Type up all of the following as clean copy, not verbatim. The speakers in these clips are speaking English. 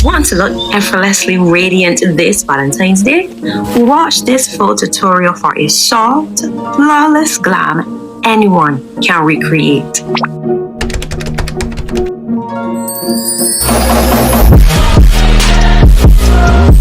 Want to look effortlessly radiant this Valentine's Day? Watch this full tutorial for a soft, flawless glam anyone can recreate.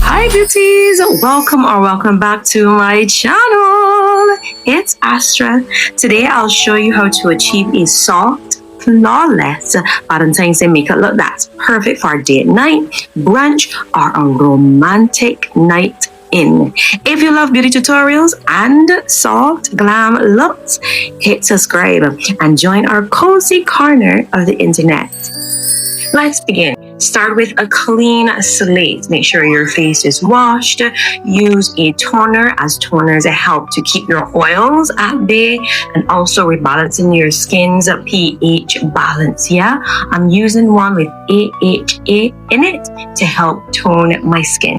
Hi beauties, welcome back to my channel. It's Astra. Today I'll show you how to achieve a soft, flawless Valentine's Day makeup look that's perfect for a date night, brunch, or a romantic night in. If you love beauty tutorials and soft glam looks, hit subscribe and join our cozy corner of the internet. Let's begin. Start with a clean slate. Make sure your face is washed. Use a toner, as toners help to keep your oils at bay and also rebalancing your skin's pH balance. Yeah, I'm using one with AHA in it to help tone my skin.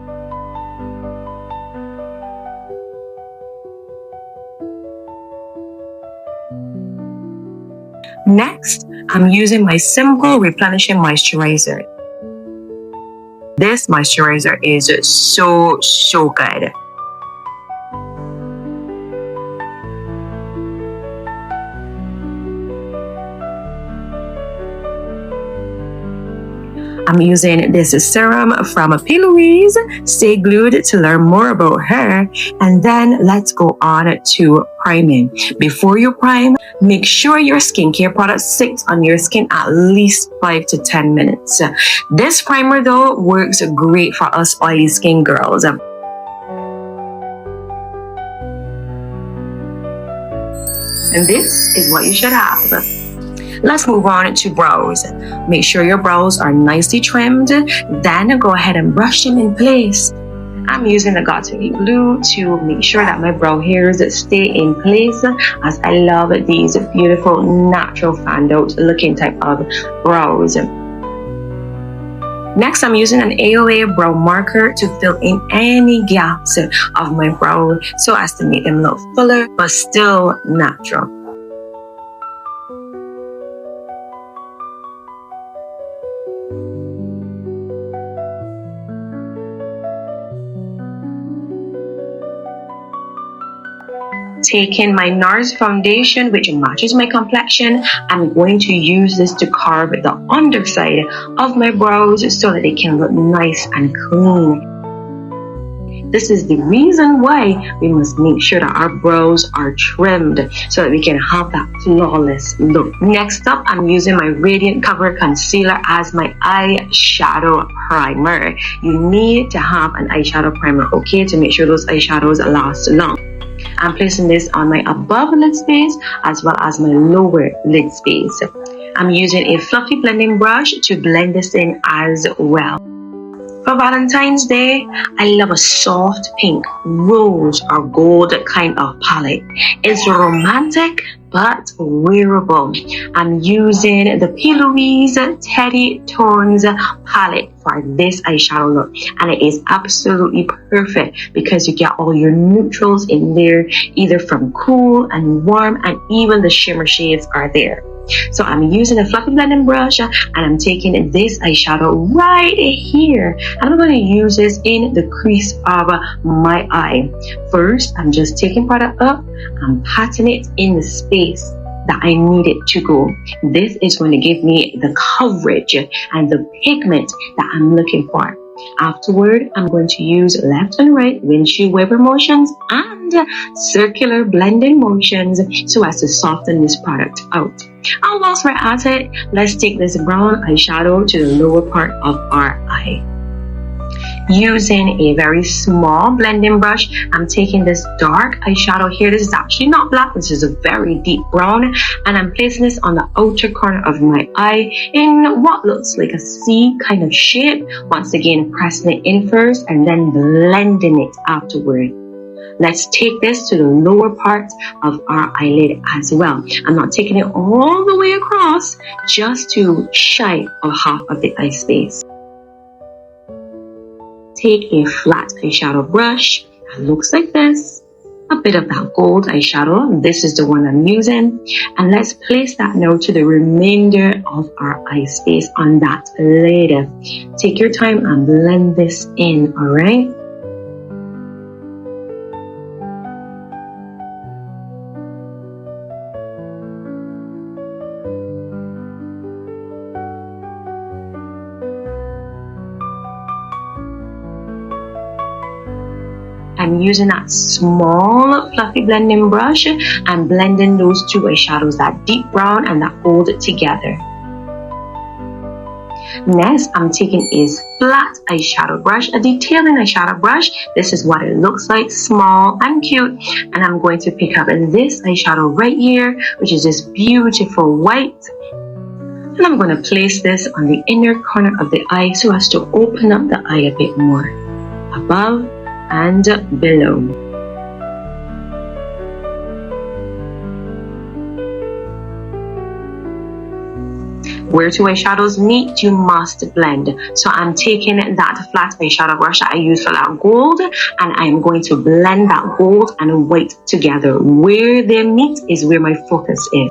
Next, I'm using my simple replenishing moisturizer. This moisturizer is so good. I'm using this serum from Fluttery. Stay glued to learn more about her. And then let's go on to priming. Before you prime, make sure your skincare product sits on your skin at least 5 to 10 minutes. This primer though works great for us oily skin girls. And this is what you should have. Let's move on to brows. Make sure your brows are nicely trimmed. Then go ahead and brush them in place. I'm using the Got2b glue to make sure that my brow hairs stay in place, as I love these beautiful natural fanned out looking type of brows. Next, I'm using an AOA brow marker to fill in any gaps of my brow so as to make them look fuller but still natural. Taking my NARS foundation, which matches my complexion, I'm going to use this to carve the underside of my brows so that they can look nice and clean. This is the reason why we must make sure that our brows are trimmed so that we can have that flawless look. Next up, I'm using my Radiant Cover Concealer as my eyeshadow primer. You need to have an eyeshadow primer, okay, to make sure those eyeshadows last long. I'm placing this on my above lid space as well as my lower lid space. I'm using a fluffy blending brush to blend this in as well. For Valentine's Day, I love a soft pink, rose or gold kind of palette. It's romantic but wearable. I'm using the Fluttery's Teddy Tones palette for this eyeshadow look, and it is absolutely perfect because you get all your neutrals in there, either from cool and warm, and even the shimmer shades are there. So I'm using a fluffy blending brush and I'm taking this eyeshadow right here, and I'm going to use this in the crease of my eye. First, I'm just taking product up and patting it in the space that I need it to go. This is going to give me the coverage and the pigment that I'm looking for. Afterward, I'm going to use left and right windshield wiper motions and circular blending motions so as to soften this product out. And whilst we're at it, let's take this brown eyeshadow to the lower part of our eye. Using a very small blending brush, I'm taking this dark eyeshadow here. This is actually not black, this is a very deep brown, and I'm placing this on the outer corner of my eye in what looks like a C kind of shape. Once again, pressing it in first and then blending it afterward. Let's take this to the lower part of our eyelid as well. I'm not taking it all the way across, just to shy of half of the eye space. Take a flat eyeshadow brush that looks like this a bit of that gold eyeshadow. This is the one I'm using. And let's place that now to the remainder of our eye space on that lid. Take your time and blend this in, alright? I'm using that small fluffy blending brush and blending those two eyeshadows, that deep brown and that gold, together. Next, I'm taking a flat eyeshadow brush, a detailing eyeshadow brush. This is what it looks like, small and cute. And I'm going to pick up this eyeshadow right here, which is this beautiful white. And I'm going to place this on the inner corner of the eye so as to open up the eye a bit more, above and below. Where two eyeshadows meet, you must blend. So I'm taking that flat eyeshadow brush that I use for that gold, and I'm going to blend that gold and white together. Where they meet is where my focus is.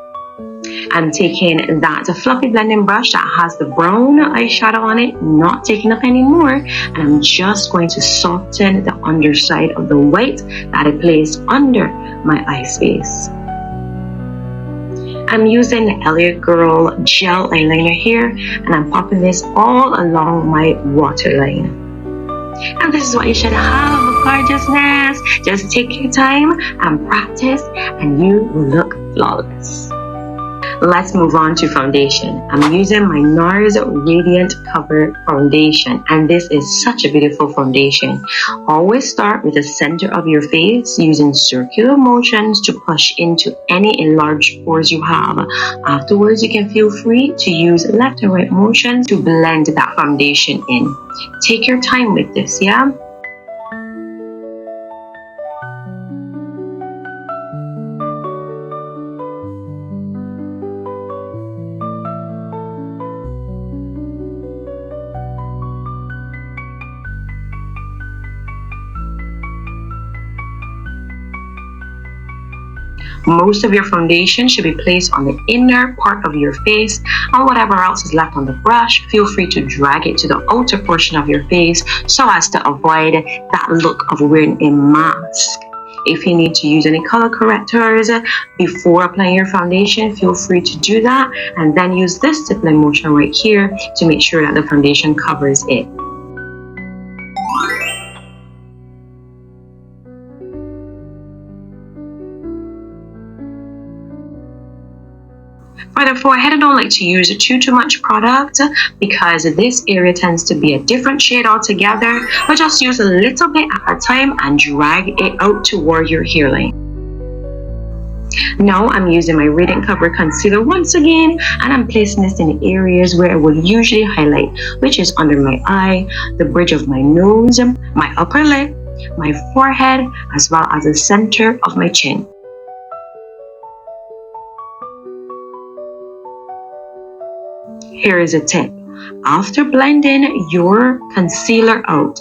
I'm taking that fluffy blending brush that has the brown eyeshadow on it, not taking up any more, and I'm just going to soften the underside of the white that I placed under my eye space. I'm using the Elliot Girl gel eyeliner here, and I'm popping this all along my waterline. And this is what you should have, gorgeousness. Just take your time and practice, and you will look flawless. Let's move on to foundation. I'm using my NARS Radiant Cover Foundation, and this is such a beautiful foundation. Always start with the center of your face using circular motions to push into any enlarged pores you have. Afterwards, you can feel free to use left and right motions to blend that foundation in. Take your time with this, yeah? Most of your foundation should be placed on the inner part of your face, and whatever else is left on the brush, feel free to drag it to the outer portion of your face so as to avoid that look of wearing a mask. If you need to use any color correctors before applying your foundation, feel free to do that, and then use this stippling motion right here to make sure that the foundation covers it. For the forehead, I don't like to use too much product because this area tends to be a different shade altogether, but just use a little bit at a time and drag it out toward your hairline. Now I'm using my Radiant Cover Concealer once again, and I'm placing this in the areas where I will usually highlight, which is under my eye, the bridge of my nose, my upper lip, my forehead, as well as the center of my chin. Here is a tip. After blending your concealer out,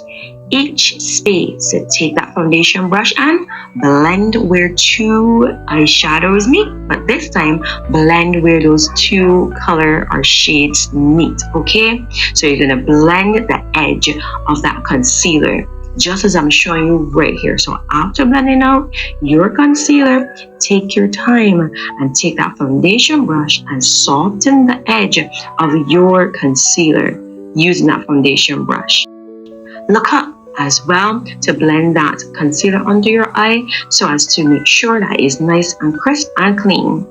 each space, take that foundation brush and blend where two eyeshadows meet, but this time blend where those two color or shades meet, okay? So you're gonna blend the edge of that concealer, just as I'm showing you right here. So after blending out your concealer, take your time and take that foundation brush and soften the edge of your concealer using that foundation brush. Look up as well to blend that concealer under your eye so as to make sure that it's nice and crisp and clean.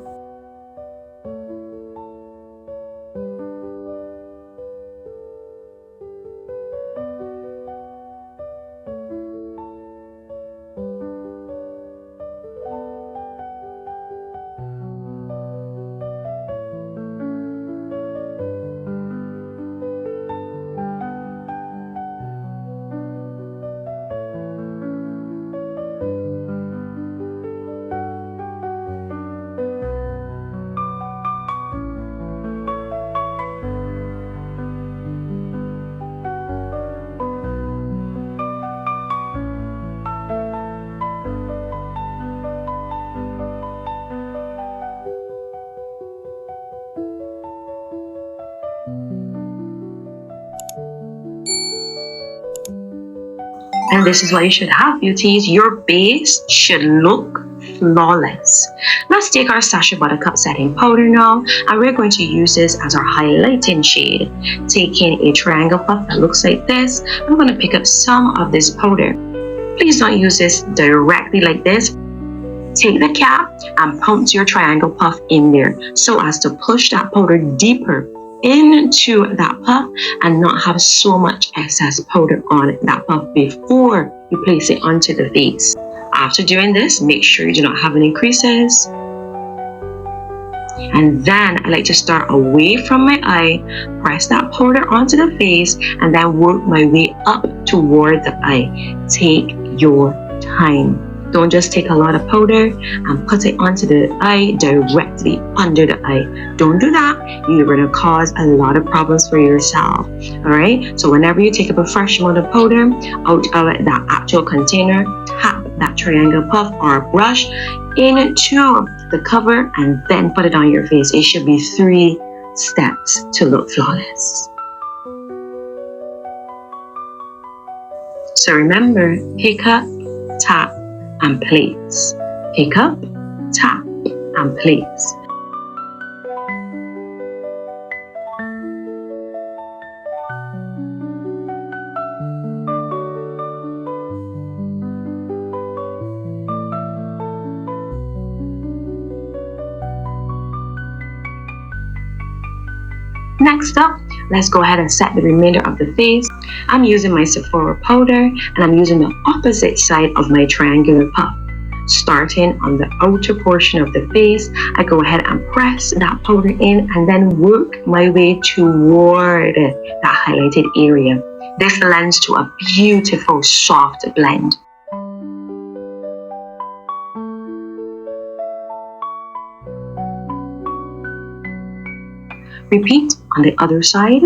And this is what you should have, beauties. Your base should look flawless. Let's take our Sacha Buttercup setting powder now, and we're going to use this as our highlighting shade. Taking a triangle puff that looks like this, I'm going to pick up some of this powder. Please don't use this directly like this. Take the cap and pounce your triangle puff in there so as to push that powder deeper into that puff and not have so much excess powder on that puff before you place it onto the face. After doing this, make sure you do not have any creases. And then I like to start away from my eye, press that powder onto the face, and then work my way up toward the eye. Take your time. Don't just take a lot of powder and put it onto the eye directly under the eye. Don't do that. You're going to cause a lot of problems for yourself. Alright? So whenever you take up a fresh amount of powder out of that actual container, tap that triangle puff or brush into the cover and then put it on your face. It should be 3 steps to look flawless. So remember, pick up, tap, and place. Pick up, tap, and place. Next up, let's go ahead and set the remainder of the face. I'm using my Sephora powder and I'm using the opposite side of my triangular puff. Starting on the outer portion of the face, I go ahead and press that powder in and then work my way toward that highlighted area. This lends to a beautiful soft blend. Repeat on the other side.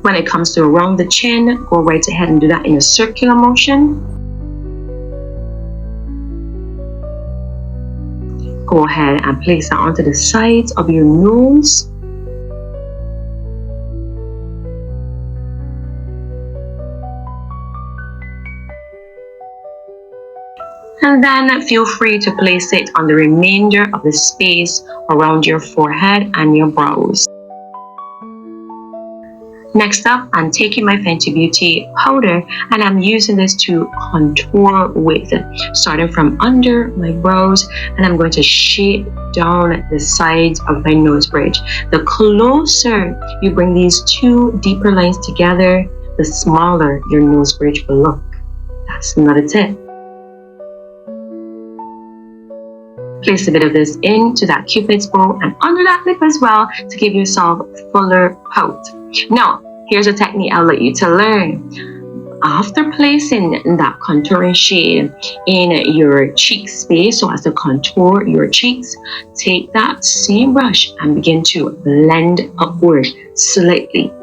When it comes to around the chin, go right ahead and do that in a circular motion. Go ahead and place that onto the sides of your nose. And then feel free to place it on the remainder of the space around your forehead and your brows. Next up, I'm taking my Fenty Beauty powder and I'm using this to contour with, starting from under my brows, and I'm going to shape down the sides of my nose bridge. The closer you bring these 2 deeper lines together, the smaller your nose bridge will look. That's another tip. Place a bit of this into that cupid's bow and under that lip as well to give yourself fuller pout. Now, here's a technique I'll let you to learn. After placing that contouring shade in your cheek space so as to contour your cheeks, take that same brush and begin to blend upward slightly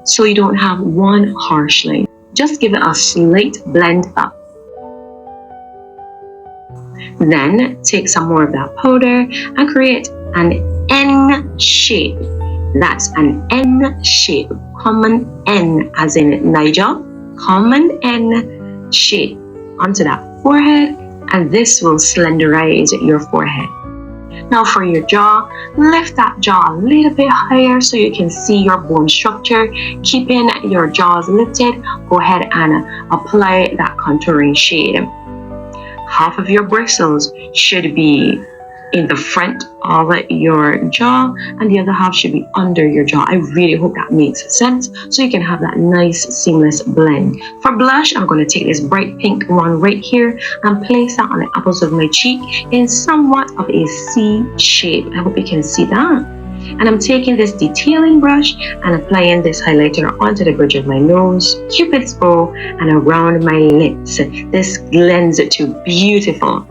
so you don't have one harsh line. Just give it a slight blend up. Then take some more of that powder and create an N shape. That's an N shape. Common N as in Nigel. Common N shape onto that forehead, and this will slenderize your forehead. Now for your jaw, lift that jaw a little bit higher so you can see your bone structure. Keeping your jaws lifted, go ahead and apply that contouring shade. Half of your bristles should be in the front of your jaw and the other half should be under your jaw. I really hope that makes sense so you can have that nice seamless blend. For blush, I'm going to take this bright pink one right here and place that on the apples of my cheek in somewhat of a C shape. I hope you can see that. And I'm taking this detailing brush and applying this highlighter onto the bridge of my nose, cupid's bow, and around my lips. This lends it to beautiful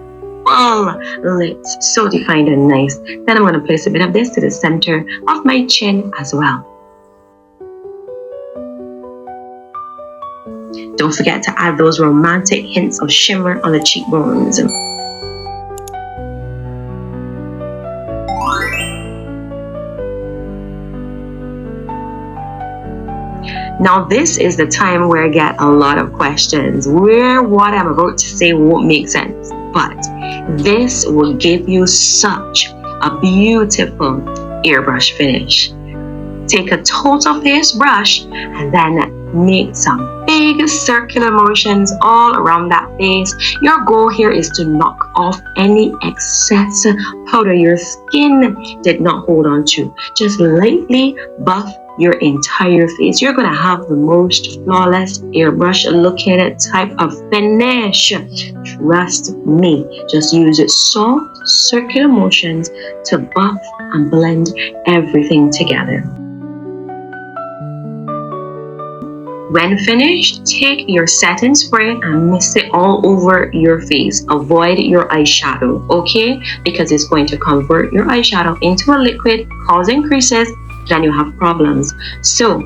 full lips, so defined and nice. Then I'm going to place a bit of this to the center of my chin as well. Don't forget to add those romantic hints of shimmer on the cheekbones. Now this is the time where I get a lot of questions, where what I'm about to say won't make sense. But this will give you such a beautiful airbrush finish. Take a total face brush and then make some big circular motions all around that face. Your goal here is to knock off any excess powder your skin did not hold on to. Just lightly buff your entire face. You're gonna have the most flawless airbrush looking type of finish. Trust me. Just use soft circular motions to buff and blend everything together. When finished, take your setting spray and mix it all over your face. Avoid your eyeshadow, okay? Because it's going to convert your eyeshadow into a liquid, causing creases, then you have problems. So,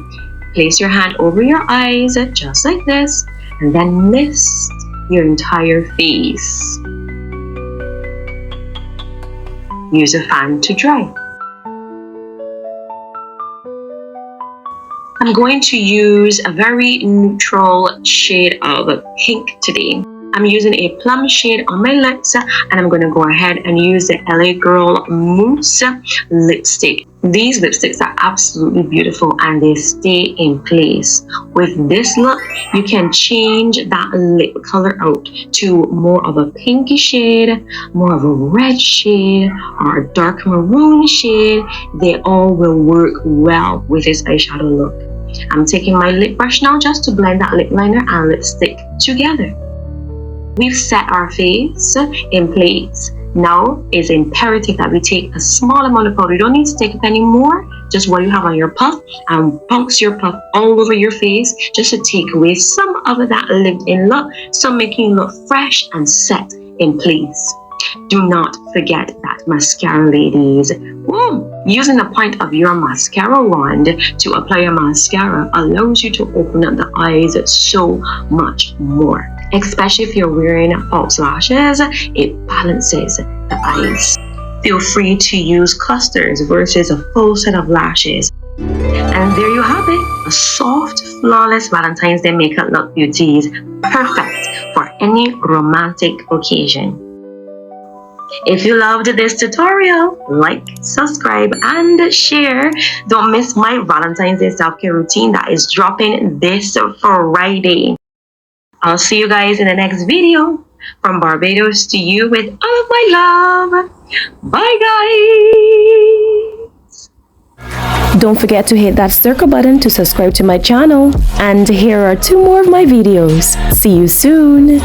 place your hand over your eyes, just like this, and then mist your entire face. Use a fan to dry. I'm going to use a very neutral shade of pink today. I'm using a plum shade on my lips, and I'm going to go ahead and use the LA Girl Mousse lipstick. These lipsticks are absolutely beautiful and they stay in place. With this look, you can change that lip color out to more of a pinky shade, more of a red shade, or a dark maroon shade. They all will work well with this eyeshadow look. I'm taking my lip brush now just to blend that lip liner and lipstick together. We've set our face in place. Now it's imperative that we take a small amount of powder. You don't need to take up any more, just what you have on your puff, and bounce your puff all over your face just to take away some of that lived-in look, so making you look fresh and set in place. Do not forget that mascara, ladies. Using the point of your mascara wand to apply your mascara allows you to open up the eyes so much more. Especially if you're wearing false lashes, it balances the eyes. Feel free to use clusters versus a full set of lashes. And there you have it, a soft, flawless Valentine's Day makeup look beauties, perfect for any romantic occasion. If you loved this tutorial, like, subscribe, and share. Don't miss my Valentine's Day self-care routine that is dropping this Friday. I'll see you guys in the next video. From Barbados to you with all of my love. Bye, guys. Don't forget to hit that circle button to subscribe to my channel. And here are 2 more of my videos. See you soon.